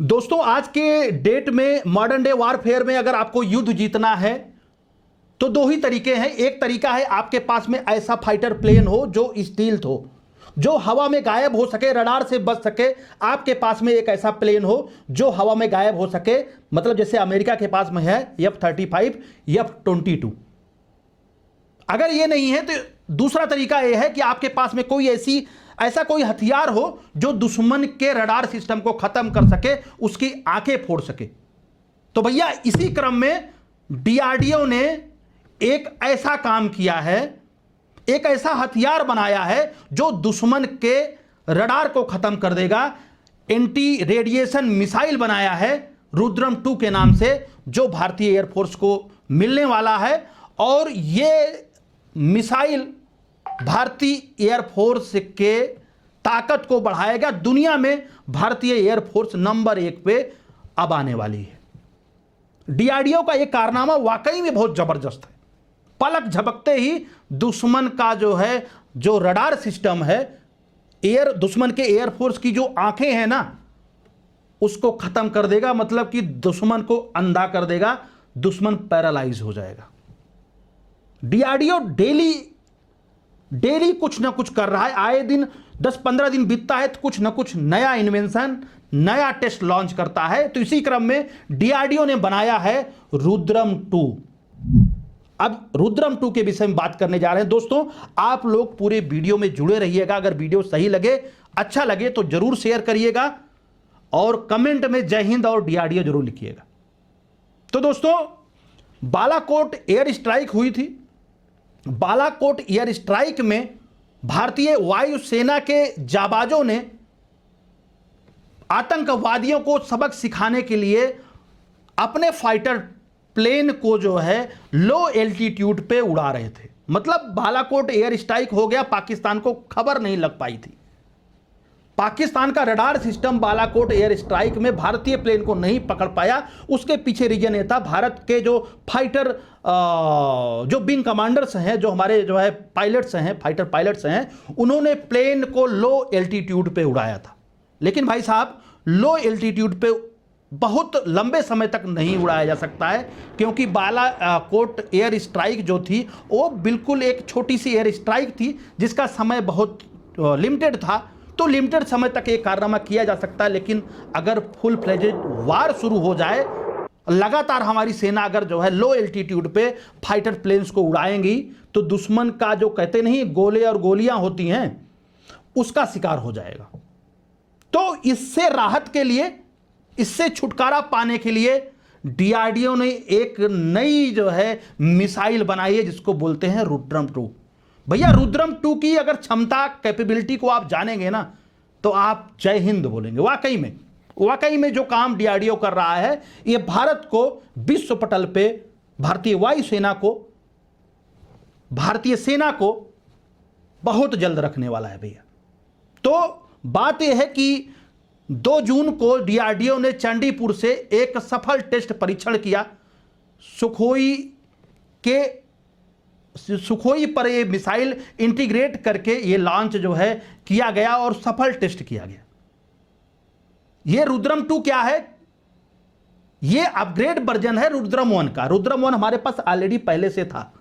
दोस्तों, आज के डेट में मॉडर्न डे वॉरफेयर में अगर आपको युद्ध जीतना है तो दो ही तरीके हैं। एक तरीका है आपके पास में ऐसा फाइटर प्लेन हो जो स्टील्थ हो, जो हवा में गायब हो सके, रडार से बच सके। आपके पास में एक ऐसा प्लेन हो जो हवा में गायब हो सके, मतलब जैसे अमेरिका के पास में है F-35, F-22। अगर ये नहीं है तो दूसरा तरीका यह है कि आपके पास में कोई ऐसा कोई हथियार हो जो दुश्मन के रडार सिस्टम को खत्म कर सके, उसकी आंखें फोड़ सके। तो भैया इसी क्रम में डीआरडीओ ने एक ऐसा काम किया है, एक ऐसा हथियार बनाया है जो दुश्मन के रडार को खत्म कर देगा। एंटी रेडिएशन मिसाइल बनाया है रुद्रम 2 के नाम से, जो भारतीय एयरफोर्स को मिलने वाला है। और ये मिसाइल भारतीय एयरफोर्स के ताकत को बढ़ाएगा। दुनिया में भारतीय एयरफोर्स नंबर 1 पे अब आने वाली है। डीआरडीओ का यह कारनामा वाकई में बहुत जबरदस्त है। पलक झपकते ही दुश्मन का जो रडार सिस्टम है, दुश्मन के एयरफोर्स की जो आंखें हैं ना, उसको खत्म कर देगा। मतलब कि दुश्मन को अंधा कर देगा, दुश्मन पैरालाइज हो जाएगा। डीआरडीओ डेली कुछ ना कुछ कर रहा है। आए दिन 10-15 दिन बीतता है तो कुछ ना कुछ नया इन्वेंशन, नया टेस्ट लॉन्च करता है। तो इसी क्रम में डीआरडीओ ने बनाया है रुद्रम 2। अब रुद्रम 2 के विषय में बात करने जा रहे हैं। दोस्तों, आप लोग पूरे वीडियो में जुड़े रहिएगा। अगर वीडियो सही लगे, अच्छा लगे तो जरूर शेयर करिएगा और कमेंट में जय हिंद और डीआरडीओ जरूर लिखिएगा। तो दोस्तों, बालाकोट एयर स्ट्राइक हुई थी। बालाकोट एयर स्ट्राइक में भारतीय वायुसेना के जाबाजों ने आतंकवादियों को सबक सिखाने के लिए अपने फाइटर प्लेन को लो एल्टीट्यूड पे उड़ा रहे थे। मतलब बालाकोट एयर स्ट्राइक हो गया, पाकिस्तान को खबर नहीं लग पाई थी। पाकिस्तान का radar system Balakot air strike में भारतीय प्लेन को नहीं पकड़ पाया। उसके पीछे रीजन ये था, भारत के जो फाइटर जो विंग कमांडर्स हैं, जो हमारे पायलट्स हैं, फाइटर पायलट्स हैं, उन्होंने प्लेन को लो एल्टीट्यूड पे उड़ाया था। लेकिन भाई साहब, लो एल्टीट्यूड पे बहुत लंबे समय तक नहीं उड़ाया जा सकता है, क्योंकि बालाकोट एयर स्ट्राइक जो थी वो बिल्कुल एक छोटी सी एयर स्ट्राइक थी जिसका समय बहुत लिमिटेड था। तो लिमिटेड समय तक ये कारनामा किया जा सकता है। लेकिन अगर फुल फ्लेजेड वार शुरू हो जाए, लगातार हमारी सेना अगर लो एल्टीट्यूड पे फाइटर प्लेन्स को उड़ाएंगी, तो दुश्मन का जो कहते नहीं गोले और गोलियां होती हैं, उसका शिकार हो जाएगा। तो इससे राहत के लिए, इससे छुटकारा पाने के लिए डीआरडीओ ने एक नई मिसाइल बनाई है जिसको बोलते हैं रुद्रम 2। भैया रुद्रम 2 की अगर क्षमता, कैपेबिलिटी को आप जानेंगे ना, तो आप जय हिंद बोलेंगे। वाकई में जो काम डीआरडीओ कर रहा है, ये भारत को विश्व पटल पे, भारतीय वायुसेना को, भारतीय सेना को बहुत जल्द रखने वाला है भैया। तो बात यह है कि 2 जून को डीआरडीओ ने चंडीपुर से एक सफल टेस्ट परीक्षण किया। सुखोई पर ये मिसाइल इंटीग्रेट करके ये लॉन्च किया गया और सफल टेस्ट किया गया। ये रुद्रम 2 क्या है? ये अपग्रेड वर्जन है रुद्रम 1 का। रुद्रम 1 हमारे पास ऑलरेडी पहले से था,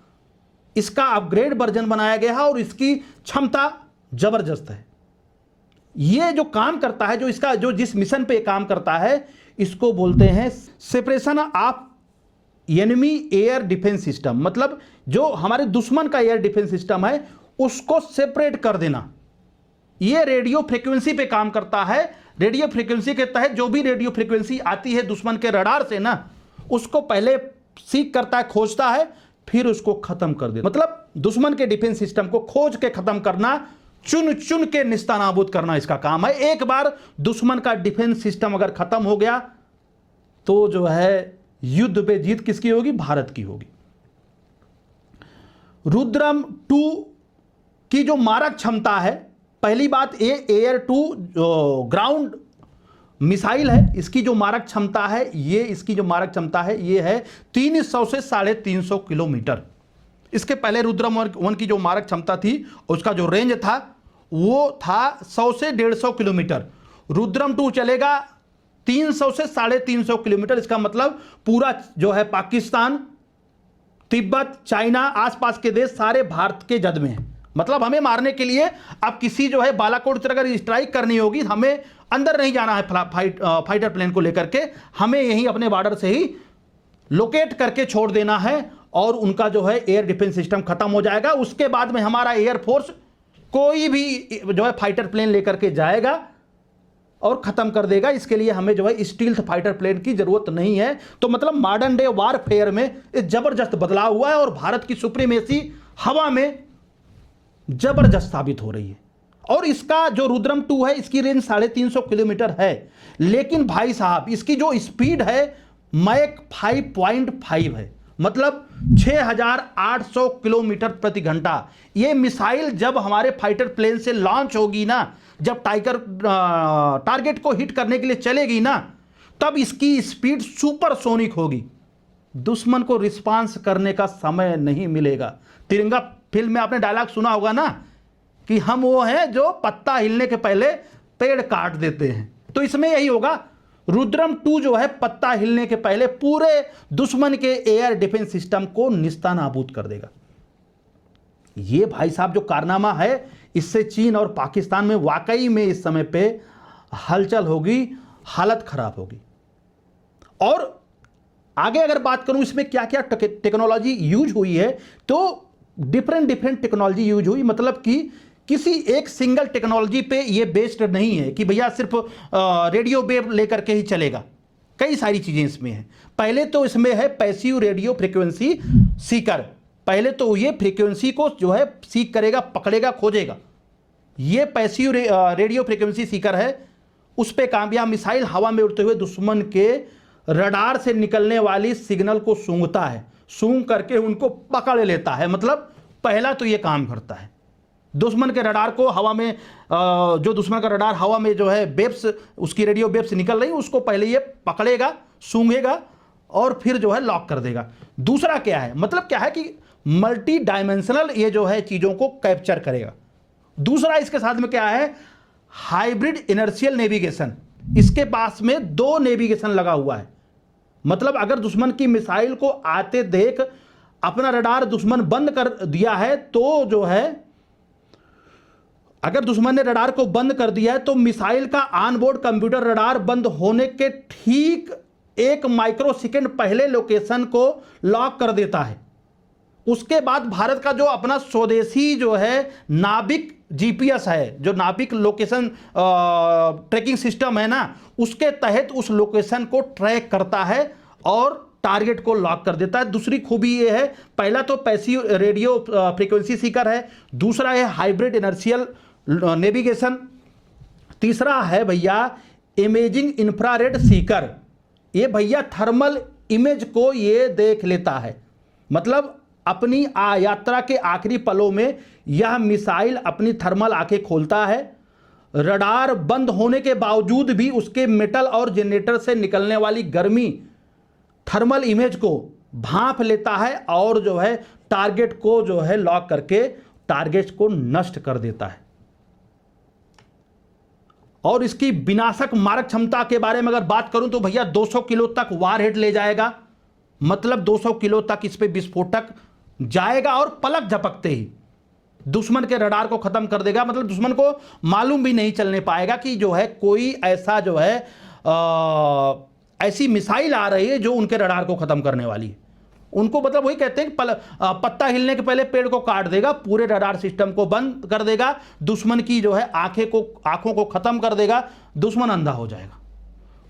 इसका अपग्रेड वर्जन बनाया गया है और इसकी क्षमता जबरदस्त है। ये जो काम करता है, जिस मिशन पे काम करता है, इसको बोलते हैं separation of enemy air defence system. मतलब जो हमारे दुश्मन का एयर डिफेंस सिस्टम है, उसको सेपरेट कर देना। ये रेडियो फ्रीक्वेंसी पे काम करता है। रेडियो फ्रीक्वेंसी के तहत जो भी रेडियो फ्रीक्वेंसी आती है दुश्मन के रडार से ना, उसको पहले सीख करता है, खोजता है, फिर उसको खत्म कर देता। मतलब दुश्मन के डिफेंस सिस्टम को खोज के खत्म करना, चुन चुन के निस्तानाबूद करना इसका काम है। एक बार दुश्मन का डिफेंस सिस्टम अगर खत्म हो गया तो युद्ध पे जीत किसकी होगी? भारत की होगी। रुद्रम 2 की जो मारक क्षमता है, पहली बात ये एयर टू ग्राउंड मिसाइल है। इसकी जो मारक क्षमता है, ये है 300 से 350 किलोमीटर। इसके पहले रुद्रम 1 की जो मारक क्षमता थी, उसका जो रेंज था वो था 100 से 150 किलोमीटर। रुद्रम 2 चलेगा 300 से 350 किलोमीटर। इसका मतलब पूरा जो है पाकिस्तान, तिब्बत, चाइना, आसपास के देश सारे भारत के जद में हैं। मतलब हमें मारने के लिए अब किसी जो है बालाकोट पर अगर स्ट्राइक करनी होगी, हमें अंदर नहीं जाना है फाइटर प्लेन को लेकर के, हमें यहीं अपने बॉर्डर से ही लोकेट करके छोड़ देना है और उनका जो है एयर डिफेंस सिस्टम खत्म हो जाएगा। उसके बाद में हमारा एयरफोर्स कोई भी जो है फाइटर प्लेन लेकर के जाएगा और खत्म कर देगा। इसके लिए हमें जो है स्टील्थ फाइटर प्लेन की जरूरत नहीं है। तो मतलब मॉडर्न डे वारफेयर में एक जबरदस्त बदलाव हुआ है और भारत की सुप्रीमेसी हवा में जबरदस्त साबित हो रही है। और इसका जो रुद्रम 2 है, इसकी रेंज 350 किलोमीटर है, लेकिन भाई साहब इसकी जो स्पीड है मैक 5.5 है, मतलब 6800 किलोमीटर प्रति घंटा। ये मिसाइल जब हमारे फाइटर प्लेन से लॉन्च होगी ना, जब टारगेट को हिट करने के लिए चलेगी ना, तब इसकी स्पीड सुपरसोनिक होगी। दुश्मन को रिस्पांस करने का समय नहीं मिलेगा। तिरंगा फिल्म में आपने डायलॉग सुना होगा ना कि हम वो हैं जो पत्ता हिलने के पहले पेड़ काट देते हैं। तो इसमें यही होगा, रुद्रम 2 जो है पत्ता हिलने के पहले पूरे दुश्मन के एयर डिफेंस सिस्टम को निस्तानाबूद कर देगा। ये भाई साहब जो कारनामा है, इससे चीन और पाकिस्तान में वाकई में इस समय पे हलचल होगी, हालत खराब होगी। और आगे अगर बात करूं इसमें क्या क्या टेक्नोलॉजी यूज हुई है, तो डिफरेंट टेक्नोलॉजी यूज हुई। मतलब कि किसी एक सिंगल टेक्नोलॉजी पे ये बेस्ड नहीं है कि भैया सिर्फ रेडियो वेव लेकर के ही चलेगा। कई सारी चीजें इसमें हैं। पहले तो इसमें है पैसिव रेडियो फ्रीक्वेंसी सीकर। पहले तो ये फ्रीक्वेंसी को जो है सीक करेगा, पकड़ेगा, खोजेगा। ये पैसिव रेडियो फ्रीक्वेंसी सीकर है। उस पर कामयाब मिसाइल हवा में उड़ते हुए दुश्मन के रडार से निकलने वाली सिग्नल को सूंघता है, सूंघ करके उनको पकड़ लेता है। मतलब पहला तो ये काम करता है, दुश्मन के रडार को हवा में, जो दुश्मन का रडार हवा में जो है वेव्स, उसकी रेडियो वेव्स निकल रही, उसको पहले ये पकड़ेगा, सूंघेगा और फिर जो है लॉक कर देगा। दूसरा क्या है, मतलब क्या है कि मल्टी डायमेंशनल ये जो है चीजों को कैप्चर करेगा। दूसरा इसके साथ में क्या है, हाइब्रिड इनर्शियल नेविगेशन। इसके पास में 2 नेविगेशन लगा हुआ है। मतलब अगर दुश्मन की मिसाइल को आते देख अपना रडार दुश्मन बंद कर दिया है, तो जो है अगर दुश्मन ने रडार को बंद कर दिया है, तो मिसाइल का ऑनबोर्ड कंप्यूटर रडार बंद होने के ठीक 1 माइक्रोसेकंड पहले लोकेशन को लॉक कर देता है। उसके बाद भारत का जो अपना स्वदेशी जो है नाविक जीपीएस है, जो नाविक लोकेशन ट्रैकिंग सिस्टम है ना, उसके तहत उस लोकेशन को ट्रैक करता है और टारगेट को लॉक कर देता है। दूसरी खूबी ये है, पहला तो पैसिव रेडियो फ्रीक्वेंसी सीकर है, दूसरा है हाइब्रिड इनर्शियल नेविगेशन, तीसरा है भैया इमेजिंग इंफ्रारेड सीकर। ये भैया थर्मल इमेज को ये देख लेता है। मतलब अपनी यात्रा के आखिरी पलों में यह मिसाइल अपनी थर्मल आंखें खोलता है, रडार बंद होने के बावजूद भी उसके मेटल और जनरेटर से निकलने वाली गर्मी थर्मल इमेज को भांप लेता है और जो है टारगेट को जो है लॉक करके टारगेट को नष्ट कर देता है। और इसकी विनाशक मारक क्षमता के बारे में अगर बात करूं तो भैया 200 किलो तक वारहेड ले जाएगा। मतलब 200 किलो तक इस पे विस्फोटक जाएगा और पलक झपकते ही दुश्मन के रडार को खत्म कर देगा। मतलब दुश्मन को मालूम भी नहीं चलने पाएगा कि जो है कोई ऐसा जो है ऐसी मिसाइल आ रही है जो उनके रडार को खत्म करने वाली है। उनको मतलब वही कहते हैं कि पत्ता हिलने के पहले पेड़ को काट देगा, पूरे रडार सिस्टम को बंद कर देगा, दुश्मन की जो है आंखों को खत्म कर देगा, दुश्मन अंधा हो जाएगा।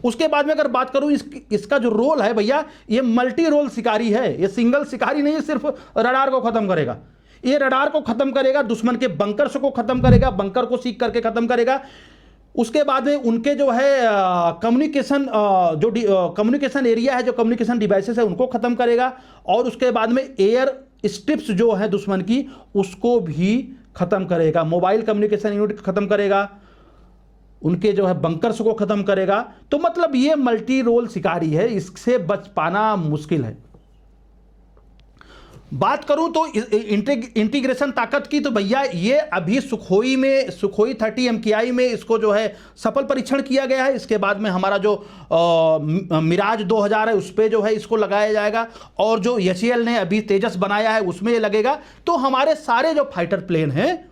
उसके बाद में अगर बात करूं इसका जो रोल है भैया, ये मल्टी रोल शिकारी है। ये सिंगल शिकारी नहीं है, सिर्फ रडार को खत्म करेगा। ये रडार को खत्म करेगा, दुश्मन के बंकर्स को खत्म करेगा, बंकर को सीख करके खत्म करेगा। उसके बाद में उनके जो है कम्युनिकेशन कम्युनिकेशन एरिया है, जो कम्युनिकेशन डिवाइसेस है, उनको खत्म करेगा। और उसके बाद में एयर स्ट्रिप्स जो है दुश्मन की, उसको भी खत्म करेगा। मोबाइल कम्युनिकेशन यूनिट खत्म करेगा, उनके जो है बंकर्स को खत्म करेगा। तो मतलब ये मल्टी रोल शिकारी है, इससे बच पाना मुश्किल है। बात करूं तो इंटीग्रेशन ताकत की, तो भैया ये अभी सुखोई में, सुखोई 30 MKI में इसको जो है सफल परीक्षण किया गया है। इसके बाद में हमारा जो मिराज 2000 है उस पर जो है इसको लगाया जाएगा, और जो HAL ने अभी तेजस बनाया है उसमें ये लगेगा। तो हमारे सारे जो फाइटर प्लेन हैं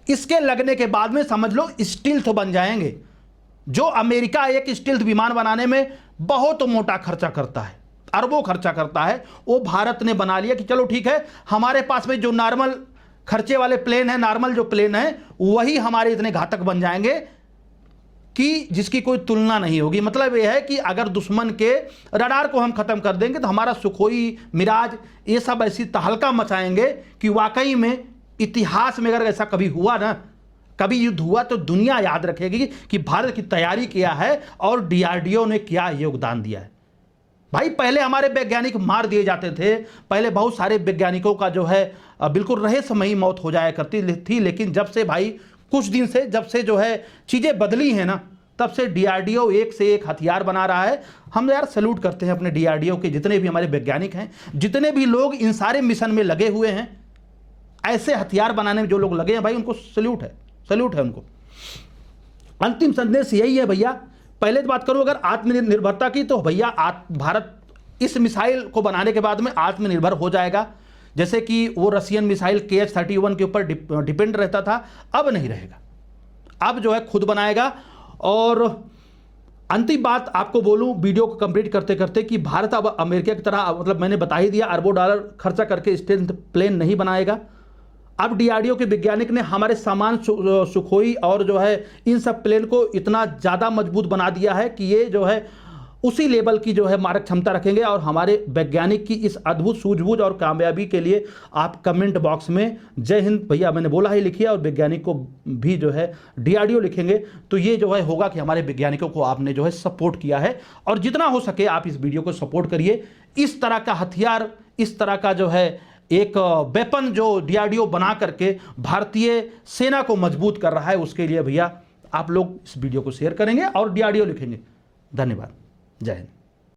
इसके लगने के बाद में समझ लो स्टील्थ बन जाएंगे। जो अमेरिका एक स्टील्थ विमान बनाने में बहुत मोटा खर्चा करता है, अरबों खर्चा करता है, वो भारत ने बना लिया कि चलो ठीक है, हमारे पास में जो नॉर्मल खर्चे वाले प्लेन है, नॉर्मल जो प्लेन है वही हमारे इतने घातक बन जाएंगे कि जिसकी कोई तुलना नहीं होगी। मतलब यह है कि अगर दुश्मन के रडार को हम खत्म कर देंगे तो हमारा सुखोई, मिराज, ये सब ऐसी तहलका मचाएंगे कि वाकई में इतिहास में अगर ऐसा कभी हुआ ना, कभी युद्ध हुआ तो दुनिया याद रखेगी कि भारत की तैयारी किया है और DRDO ने क्या योगदान दिया है। भाई पहले हमारे वैज्ञानिक मार दिए जाते थे, पहले बहुत सारे वैज्ञानिकों का जो है बिल्कुल रहस्यमयी मौत हो जाया करती थी, लेकिन जब से भाई कुछ दिन से जब से जो है चीज़ें बदली हैं ना, तब से DRDO एक से एक हथियार बना रहा है। हम यार सैल्यूट करते हैं अपने DRDO के जितने भी हमारे वैज्ञानिक हैं, जितने भी लोग इन सारे मिशन में लगे हुए हैं, ऐसे हथियार बनाने में जो लोग लगे हैं भाई उनको सैल्यूट है, सैल्यूट है उनको। अंतिम संदेश यही है भैया। पहले तो बात करूं अगर आत्मनिर्भरता की, तो भैया भारत इस मिसाइल को बनाने के बाद में आत्मनिर्भर हो जाएगा। जैसे कि वो रशियन मिसाइल KH-31 के ऊपर डिपेंड रहता था, अब नहीं रहेगा, अब जो है खुद बनाएगा। और अंतिम बात आपको बोलूं वीडियो को कंप्लीट करते करते कि भारत अब अमेरिका की तरह, मतलब मैंने बता ही दिया, अरबों डॉलर खर्चा करके स्टेल्थ प्लेन नहीं बनाएगा। अब DRDO के वैज्ञानिक ने हमारे सामान सुखोई और जो है इन सब प्लेन को इतना ज़्यादा मजबूत बना दिया है कि ये जो है उसी लेवल की जो है मारक क्षमता रखेंगे। और हमारे वैज्ञानिक की इस अद्भुत सूझबूझ और कामयाबी के लिए आप कमेंट बॉक्स में जय हिंद भैया मैंने बोला ही लिखिए, और वैज्ञानिक को भी जो है DRDO लिखेंगे, तो ये जो है होगा कि हमारे वैज्ञानिकों को आपने जो है सपोर्ट किया है। और जितना हो सके आप इस वीडियो को सपोर्ट करिए। इस तरह का हथियार, इस तरह का जो है एक वेपन जो DRDO बना करके भारतीय सेना को मजबूत कर रहा है, उसके लिए भैया आप लोग इस वीडियो को शेयर करेंगे और DRDO लिखेंगे। धन्यवाद, जय हिंद।